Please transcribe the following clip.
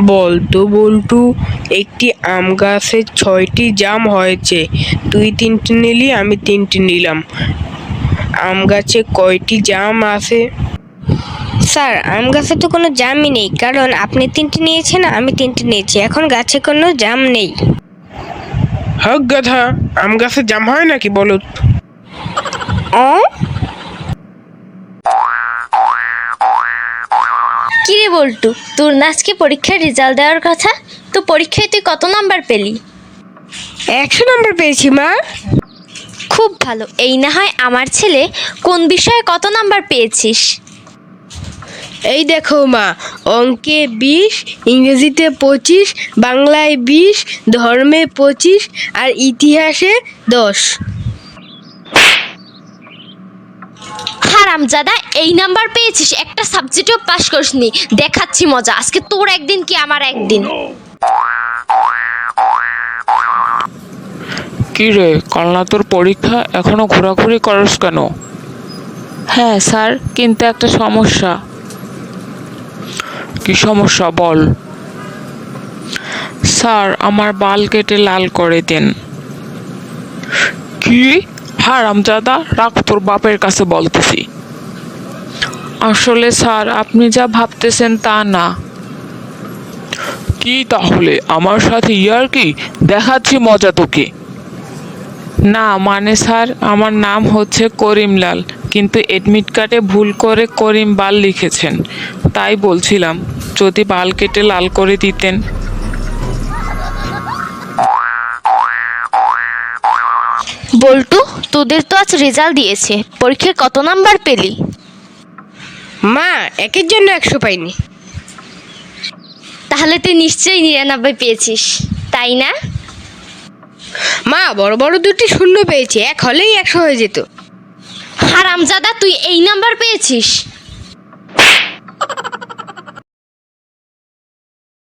বলতো বল্টু, একটি আম গাছে 6টি জাম হয়েছে। তুই 3টে নিলি, আমি 3টে নিলাম। আম গাছে কয়টি জাম আছে? স্যার, আম গাছে তো কোনো জামই নেই, কারণ আপনি 3টে নিয়েছেন, আমি 3টে নিয়েছি। এখন গাছে কোনো জাম নেই। হক গাধা, আম গাছে জাম হয় নাকি বলত? কিরে বল্টু, তোর না আজকে পরীক্ষার রেজাল্ট দেওয়ার কথা? তো পরীক্ষায় তুই কত নাম্বার পেলি? 100 নাম্বার পেয়েছি মা। খুব ভালো। এই না হয় আমার ছেলে, কোন বিষয়ে কত নাম্বার পেয়েছিস? এই দেখো মা, অঙ্কে 20, ইংরেজিতে 25, বাংলায় 20, ধর্মে 25 আর ইতিহাসে 10। হারামজাদা, এই নাম্বার পেয়েছিস, একটা সাবজেক্টও পাস করিসনি। দেখাচ্ছি মজা, আজকে তোর একদিন কি আমার একদিন। কি রে, কাল না তোর পরীক্ষা, এখনো ঘোরাঘুরি করস কেন? হ্যাঁ স্যার, কিন্তু একটা সমস্যা। কি সমস্যা বল? স্যার, আমার বাল কেটে লাল করে দেন। কি? হারামজাদা, রাখ, তোর বাপের কাছে বলতেছি। আসলে স্যার, আপনি যা ভাবতেছেন তা না। কি তাহলে? আমার সাথে ইয়ার্কি? দেখাচ্ছি মজা তোকে। না মানে স্যার, আমার নাম হচ্ছে করিমলাল, কিন্তু এডমিট কার্ডে ভুল করে করিম বাল লিখেছেন। তাই বলছিলাম, যদি বাল কেটে লাল করে দিতেন। বল্টু, তোদের তো আজ রেজাল্ট দিয়েছে, পরীক্ষায় কত নাম্বার পেলি? মা, একের জন্য 100 পাইনি। তাহলে তুই নিশ্চয়ই 99 পেয়েছিস, তাই না? মা, বড় বড় 2টি শূন্য পেয়েছি, এক হলেই 100 হয়ে যেত। হারামজাদা, তুই এই নাম্বার পেয়েছিস?